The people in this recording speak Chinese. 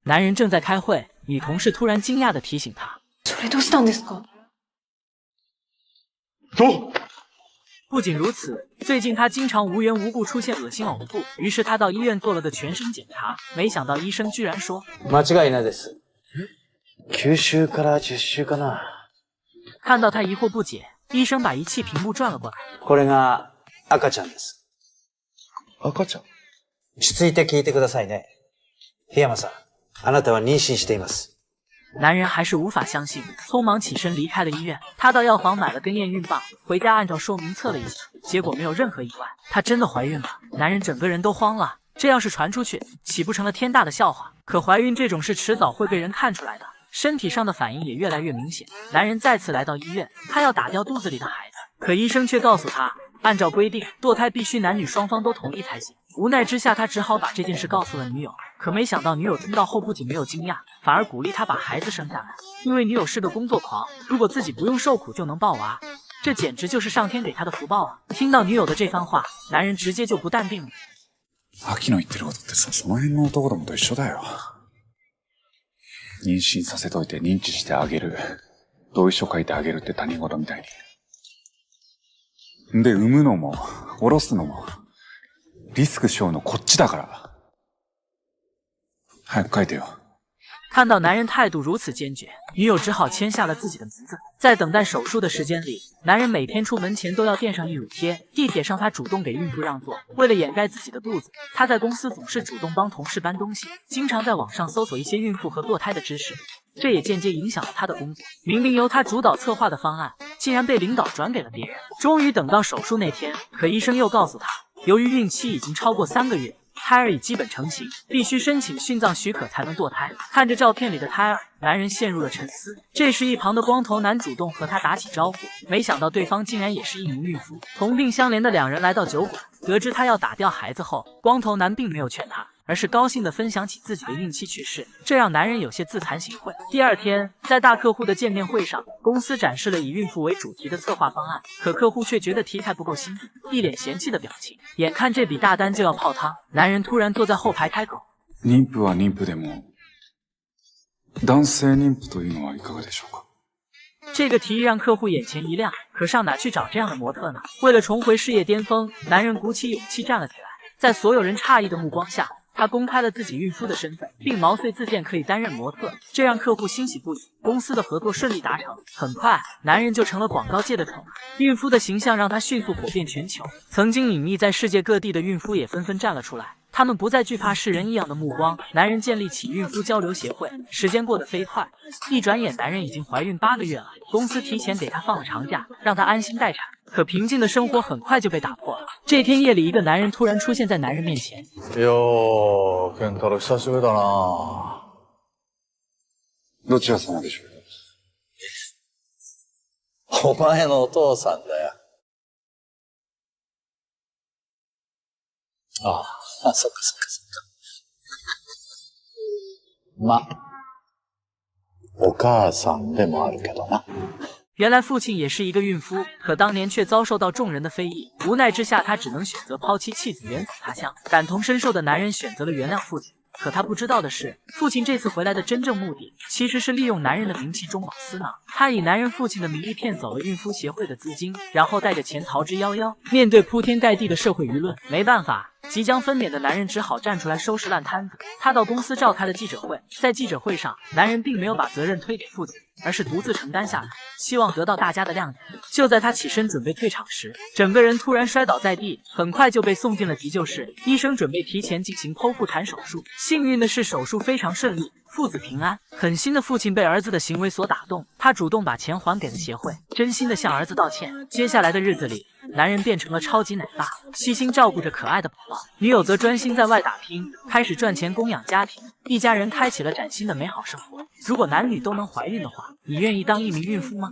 男人正在开会，女同事突然惊讶地提醒他。それどうしたんですか？走。不仅如此，最近他经常无缘无故出现恶心呕吐，于是他到医院做了个全身检查，没想到医生居然说間違いないです。9週から10週かな。看到他疑惑不解，医生把仪器屏幕转了过来。これが赤ちゃんです。赤ちゃん。落ち着いて聞いてくださいね。檜山さん、あなたは妊娠しています。男人还是无法相信，匆忙起身离开了医院。他到药房买了根验孕棒，回家按照说明测了一下，结果没有任何意外，她真的怀孕了。男人整个人都慌了，这要是传出去，岂不成了天大的笑话？可怀孕这种事迟早会被人看出来的，身体上的反应也越来越明显。男人再次来到医院，他要打掉肚子里的孩子，可医生却告诉他，按照规定，堕胎必须男女双方都同意才行。无奈之下，他只好把这件事告诉了女友。可没想到，女友听到后不仅没有惊讶，反而鼓励他把孩子生下来，因为女友是个工作狂，如果自己不用受苦就能抱娃，这简直就是上天给他的福报啊！听到女友的这番话，男人直接就不淡定了。秋野言ってることってさ、その辺の男どもと一緒だよ。妊娠させといて認知してあげる、同意書書いてあげるって他人事みたいに。で、産むのも下ろすのもリスク背負うのこっちだから。早く書いてよ。看到男人态度如此坚决，女友只好签下了自己的名字。在等待手术的时间里，男人每天出门前都要垫上溢乳贴。地铁上，他主动给孕妇让座。为了掩盖自己的肚子，他在公司总是主动帮同事搬东西，经常在网上搜索一些孕妇和堕胎的知识，这也间接影响了他的工作。明明由他主导策划的方案，竟然被领导转给了别人。终于等到手术那天，可医生又告诉他，由于孕期已经超过3个月，胎儿已基本成型，必须申请殉葬许可才能堕胎。看着照片里的胎儿，男人陷入了沉思。这时，一旁的光头男主动和他打起招呼，没想到对方竟然也是一名孕妇。同病相怜的两人来到酒馆，得知他要打掉孩子后，光头男并没有劝他，而是高兴地分享起自己的孕期趣事，这让男人有些自惭形秽。第二天，在大客户的见面会上，公司展示了以孕妇为主题的策划方案，可客户却觉得题材不够新颖，一脸嫌弃的表情。眼看这笔大单就要泡汤，男人突然坐在后排开口：妊婦は妊婦でも、男性妊婦というのはいかがでしょうか？这个提议让客户眼前一亮，可上哪去找这样的模特呢？为了重回事业巅峰，男人鼓起勇气站了起来，在所有人诧异的目光下，他公开了自己孕妇的身份，并毛遂自荐可以担任模特，这让客户欣喜不已。公司的合作顺利达成，很快，男人就成了广告界的宠儿。孕妇的形象让他迅速火遍全球，曾经隐匿在世界各地的孕妇也纷纷站了出来。他们不再惧怕世人异样的目光，男人建立起孕妇交流协会。时间过得飞快，一转眼，男人已经怀孕8个月了。公司提前给他放了长假，让他安心待产。可平静的生活很快就被打破了。这天夜里，一个男人突然出现在男人面前。よー、健太郎久しぶりだな。どちら様でしょうか？お前のお父さんだよ。ああ、そっかそっかそっか。ま、お母さんでもあるけどな。原来父亲也是一个孕妇，可当年却遭受到众人的非议，无奈之下，他只能选择抛妻弃子远走他乡。感同身受的男人选择了原谅父亲，可他不知道的是，父亲这次回来的真正目的，其实是利用男人的名气中饱私囊。他以男人父亲的名义骗走了孕妇协会的资金，然后带着钱逃之夭夭。面对铺天盖地的社会舆论，没办法，即将分娩的男人只好站出来收拾烂摊子。他到公司召开了记者会，在记者会上，男人并没有把责任推给父亲，而是独自承担下来，希望得到大家的谅解。就在他起身准备退场时，整个人突然摔倒在地，很快就被送进了急救室。医生准备提前进行剖腹产手术，幸运的是手术非常顺利，父子平安。狠心的父亲被儿子的行为所打动，他主动把钱还给了协会，真心的向儿子道歉。接下来的日子里，男人变成了超级奶爸，悉心照顾着可爱的宝宝，女友则专心在外打拼，开始赚钱供养家庭，一家人开启了崭新的美好生活。如果男女都能怀孕的话，你愿意当一名孕妇吗？